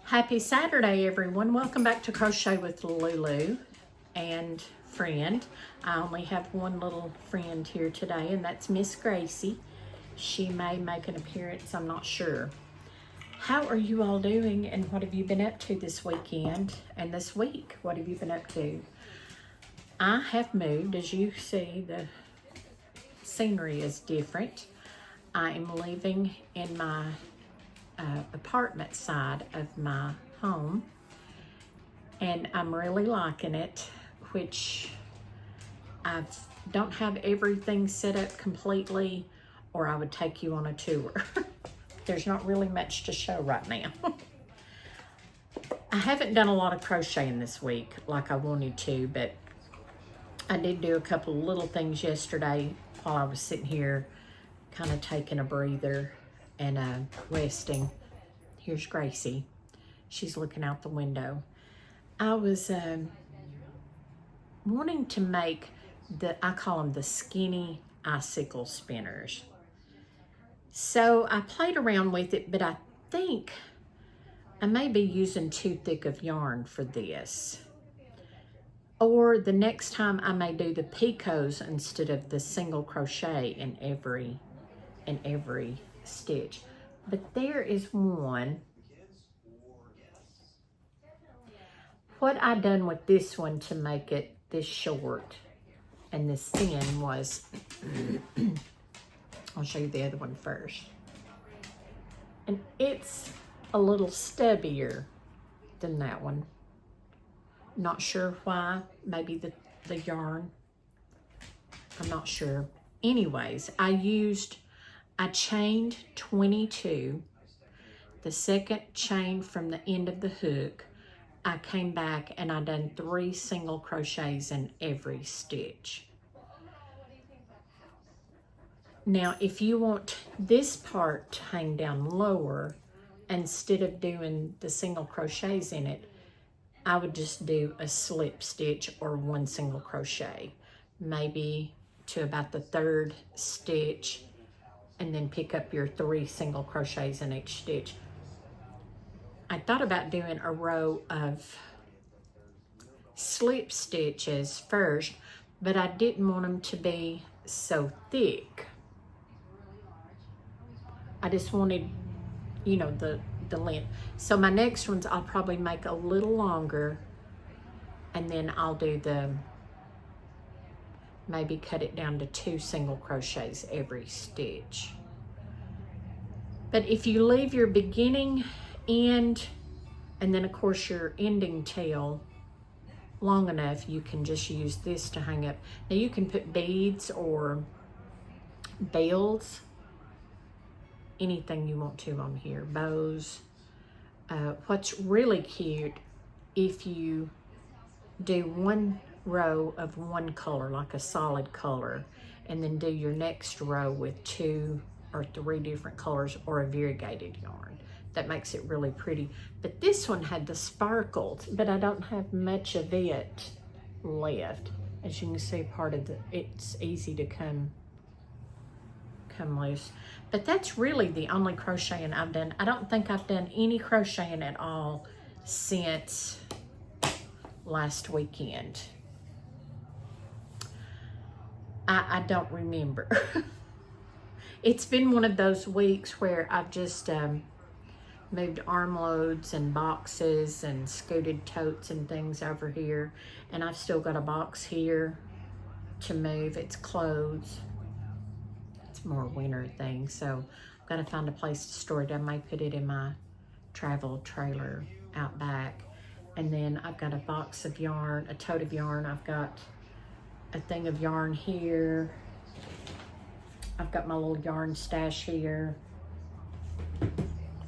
Happy Saturday, everyone. Welcome back to Crochet with Lulu and friend. I only have one little friend here today, and that's Miss Gracie. She may make an appearance, I'm not sure. How are you all doing, and what have you been up to this weekend and this week? What have you been up to? I have moved. As you see, the scenery is different. I am living in my apartment side of my home, and I'm really liking it, which I don't have everything set up completely, or I would take you on a tour. There's not really much to show right now. I haven't done a lot of crocheting this week like I wanted to, but I did do a couple little things yesterday while I was sitting here kind of taking a breather and resting. Here's Gracie. She's looking out the window. I was wanting to make I call them the skinny icicle spinners. So I played around with it, but I think I may be using too thick of yarn for this. Or the next time I may do the picots instead of the single crochet in every stitch. But there is one. What I done with this one to make it this short and this thin was, I'll show you the other one first. And it's a little stubbier than that one. Not sure why, maybe the yarn, I'm not sure. Anyways, I chained 22. The second chain from the end of the hook, I came back and I done 3 single crochets in every stitch. Now, if you want this part to hang down lower, instead of doing the single crochets in it, I would just do a slip stitch or 1 single crochet, maybe to about the 3rd stitch, and then pick up your 3 single crochets in each stitch. I thought about doing a row of slip stitches first, but I didn't want them to be so thick. I just wanted, you know, the length. So my next ones I'll probably make a little longer, and then I'll do maybe cut it down to 2 single crochets every stitch. But if you leave your beginning end and then of course your ending tail long enough, you can just use this to hang up. Now you can put beads or bells, anything you want to on here, bows. What's really cute, if you do 1 row of 1 color, like a solid color, and then do your next row with 2 or 3 different colors or a variegated yarn. That makes it really pretty. But this one had the sparkles, but I don't have much of it left. As you can see, part of it's easy to come loose. But that's really the only crocheting I've done. I don't think I've done any crocheting at all since last weekend. I don't remember. It's been one of those weeks where I've just moved armloads and boxes and scooted totes and things over here, and I've still got a box here to move. It's clothes. It's more winter thing, so I've got to find a place to store it. I may put it in my travel trailer out back. And then I've got a box of yarn, a tote of yarn. I've got a thing of yarn here. I've got my little yarn stash here.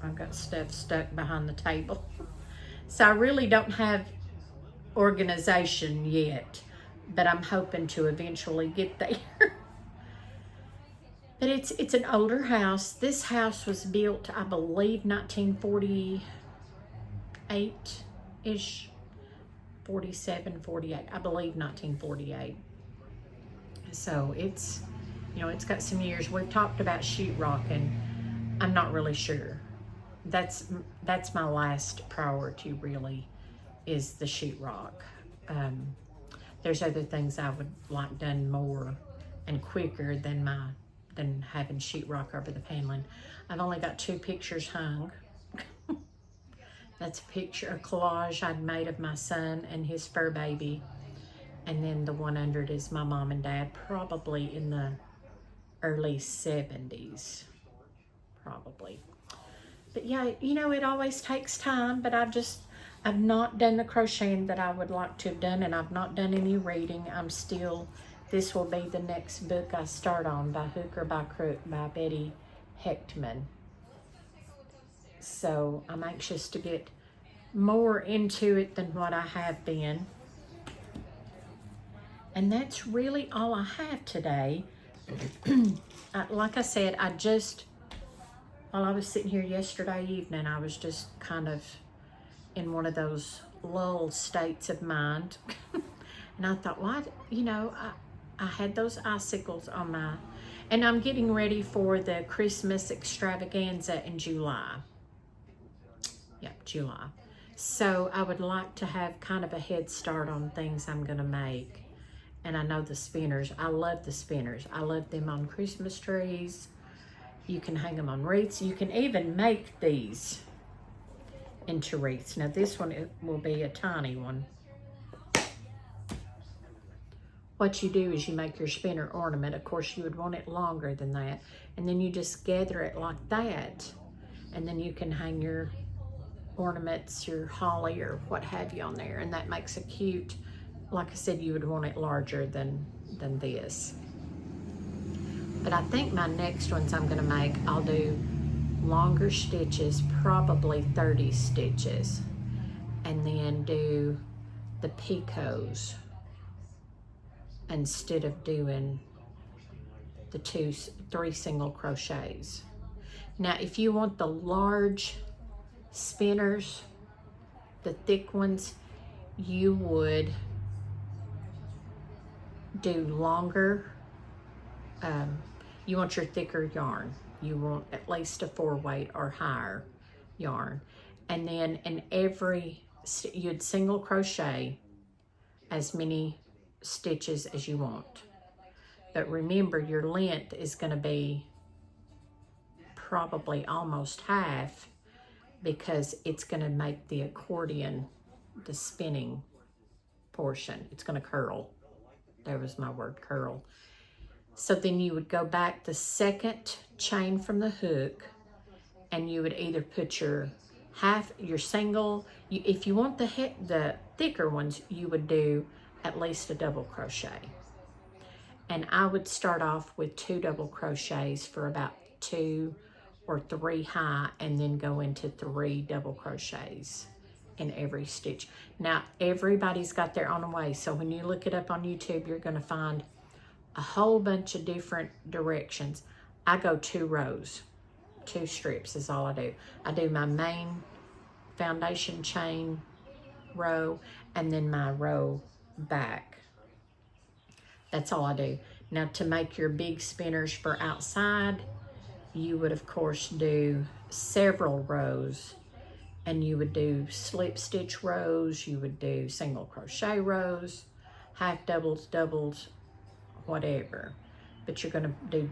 I've got stuff stuck behind the table. So I really don't have organization yet, but I'm hoping to eventually get there. But it's an older house. This house was built, I believe, 1948-ish, 47, 48. I believe 1948. So it's, you know, it's got some years. We've talked about sheetrocking. I'm not really sure. that's my last priority, really, is the sheetrock. There's other things I would like done more and quicker than having sheetrock over the paneling. I've only got 2 pictures hung. That's a collage I'd made of my son and his fur baby. And then the one under it is my mom and dad, probably in the early 70s, probably. But yeah, you know, it always takes time, but I've not done the crocheting that I would like to have done, and I've not done any reading. This will be the next book I start on, by Hook or by Crook, by Betty Hechtman. So I'm anxious to get more into it than what I have been. And that's really all I have today. Like I said, while I was sitting here yesterday evening, I was just kind of in one of those lull states of mind. And I thought, well, you know, I had those icicles on and I'm getting ready for the Christmas extravaganza in July. Yep, July. So I would like to have kind of a head start on things I'm gonna make. And I know the spinners, I love the spinners. I love them on Christmas trees. You can hang them on wreaths. You can even make these into wreaths. Now this one, it will be a tiny one. What you do is you make your spinner ornament. Of course, you would want it longer than that. And then you just gather it like that. And then you can hang your ornaments, your holly or what have you on there. And that makes a cute, like I said, you would want it larger than this. But I think my next ones I'm gonna make, I'll do longer stitches, probably 30 stitches. And then do the picots instead of doing the 3 single crochets. Now, if you want the large spinners, the thick ones, you would do longer. You want your thicker yarn. You want at least a 4-weight or higher yarn. And then in you'd single crochet as many stitches as you want. But remember, your length is going to be probably almost half, because it's going to make the accordion, the spinning portion, it's going to curl. There was my word, curl. So then you would go back the second chain from the hook, and you would either put your single, if you want the thicker ones, you would do at least a double crochet. And I would start off with 2 double crochets for about 2 or 3 high, and then go into 3 double crochets in every stitch. Now, everybody's got their own way, so when you look it up on YouTube, you're gonna find a whole bunch of different directions. I go 2 rows, 2 strips is all I do. I do my main foundation chain row, and then my row back. That's all I do. Now, to make your big spinners for outside, you would of course do several rows, and you would do slip stitch rows, you would do single crochet rows, half doubles, doubles, whatever. But you're gonna do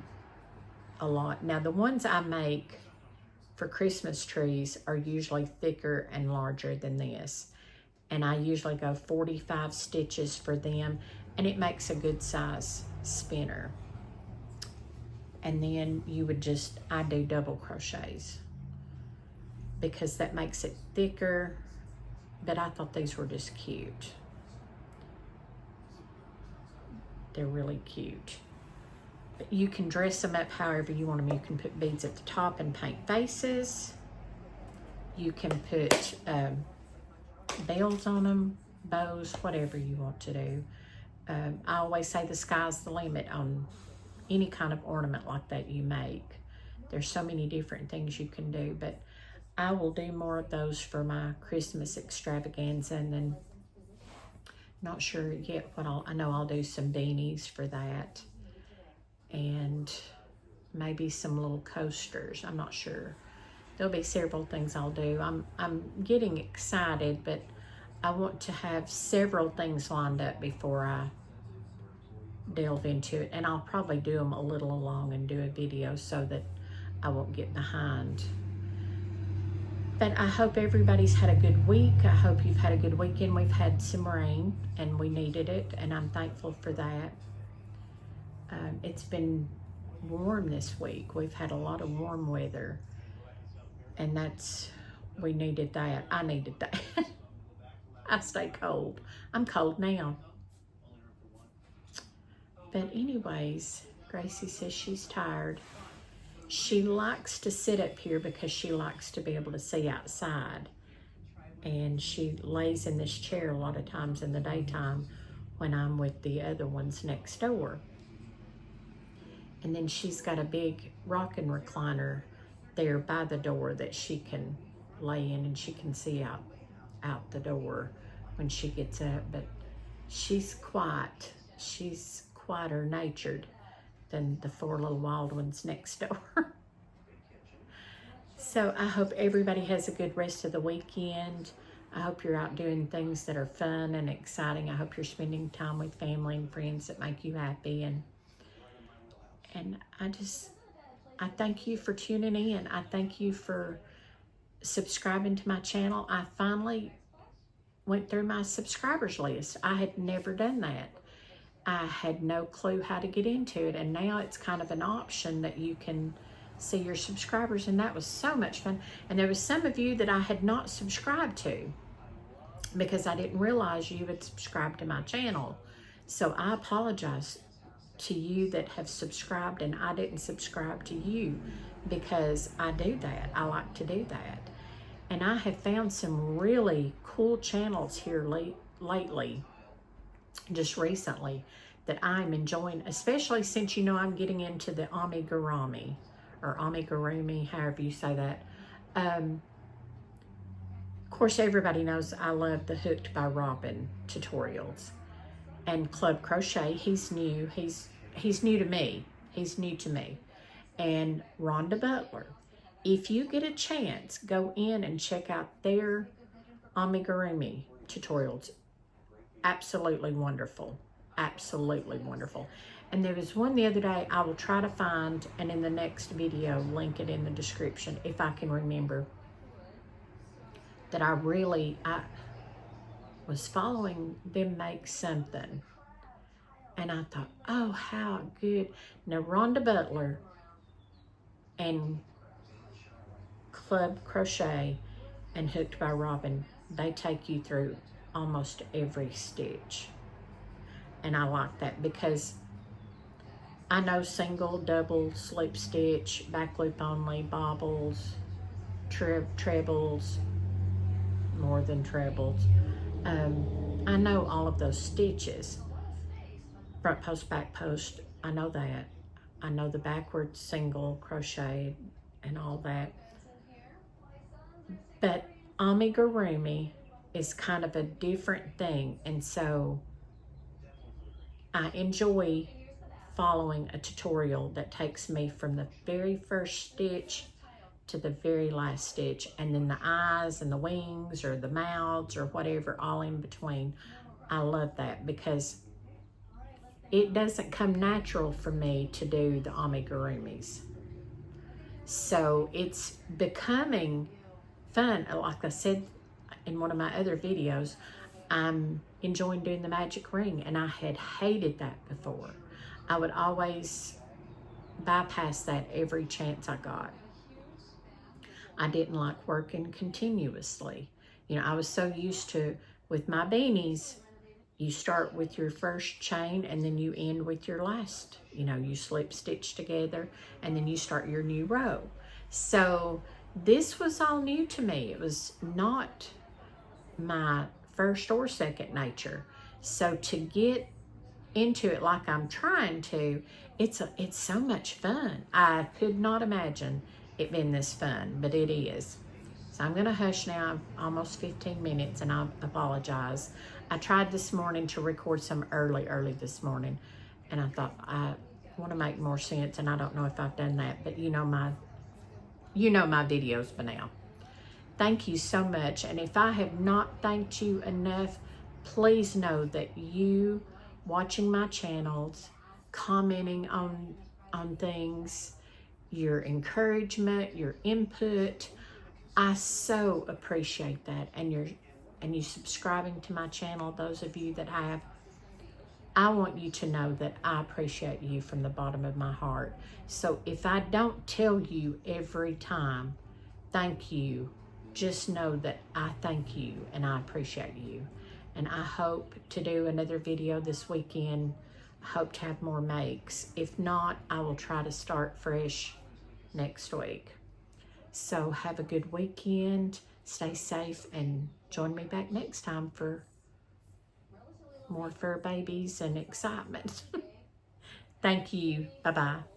a lot. Now, the ones I make for Christmas trees are usually thicker and larger than this. And I usually go 45 stitches for them, and it makes a good size spinner. And then you would I do double crochets because that makes it thicker. But I thought these were just cute. They're really cute. But you can dress them up however you want them. You can put beads at the top and paint faces. You can put bells on them, bows, whatever you want to do. I always say the sky's the limit on any kind of ornament like that you make. There's so many different things you can do, but I will do more of those for my Christmas extravaganza, and then not sure yet what I know I'll do some beanies for that, and maybe some little coasters. I'm not sure. there'll be several things I'll do. I'm getting excited, but I want to have several things lined up before I delve into it. And I'll probably do them a little along and do a video so that I won't get behind. But I hope everybody's had a good week. I hope you've had a good weekend. We've had some rain and we needed it, and I'm thankful for that. It's been warm this week. We've had a lot of warm weather, and we needed that. I needed that. I stay cold. I'm cold now. But anyways, Gracie says she's tired. She likes to sit up here because she likes to be able to see outside. And she lays in this chair a lot of times in the daytime when I'm with the other ones next door. And then she's got a big rocking recliner there by the door that she can lay in, and she can see out the door when she gets up. But she's quiet. She's quieter natured than the 4 little wild ones next door. So I hope everybody has a good rest of the weekend. I hope you're out doing things that are fun and exciting. I hope you're spending time with family and friends that make you happy. And I thank you for tuning in. I thank you for subscribing to my channel. I finally went through my subscribers list. I had never done that. I had no clue how to get into it, and now it's kind of an option that you can see your subscribers, and that was so much fun. And there was some of you that I had not subscribed to because I didn't realize you had subscribed to my channel. So I apologize to you that have subscribed and I didn't subscribe to you, because I do that. I like to do that. And I have found some really cool channels here lately, just recently, that I'm enjoying, especially since, you know, I'm getting into the amigurami, or amigurumi, however you say that. Of course, everybody knows I love the Hooked by Robin tutorials. And Club Crochet, he's new. He's new to me. He's new to me. And Rhonda Butler. If you get a chance, go in and check out their amigurumi tutorials. Absolutely wonderful. Absolutely wonderful. And there was one the other day I will try to find, and in the next video, link it in the description if I can remember, that I was following them make something. And I thought, oh, how good. Now, Rhonda Butler and Club Crochet and Hooked by Robin, they take you through almost every stitch. And I like that because I know single, double, slip stitch, back loop only, bobbles, trebles, more than trebles. I know all of those stitches. Front post, back post, I know that. I know the backward single crochet and all that. But amigurumi is kind of a different thing, and so I enjoy following a tutorial that takes me from the very first stitch to the very last stitch, and then the eyes and the wings or the mouths or whatever all in between. I love that because it doesn't come natural for me to do the amigurumis. So it's becoming fun. Like I said in one of my other videos, I'm enjoying doing the magic ring, and I had hated that before. I would always bypass that every chance I got. I didn't like working continuously. You know, I was so used to, with my beanies, you start with your first chain and then you end with your last. You know, you slip stitch together and then you start your new row. So this was all new to me. It was not my first or second nature. So to get into it like I'm trying to, it's so much fun. I could not imagine it being this fun, but it is. So I'm gonna hush now. Almost 15 minutes, and I apologize. I tried this morning to record some early this morning, and I thought I want to make more sense, and I don't know if I've done that, but you know, my you know my videos by now. Thank you so much. And if I have not thanked you enough, please know that you watching my channels, commenting on things, your encouragement, your input, I so appreciate that. And you subscribing to my channel, those of you that have, I want you to know that I appreciate you from the bottom of my heart. So if I don't tell you every time, thank you, just know that I thank you and I appreciate you. And I hope to do another video this weekend. I hope to have more makes. If not, I will try to start fresh next week. So have a good weekend, stay safe, and join me back next time for more fur babies and excitement. Thank you. Bye-bye.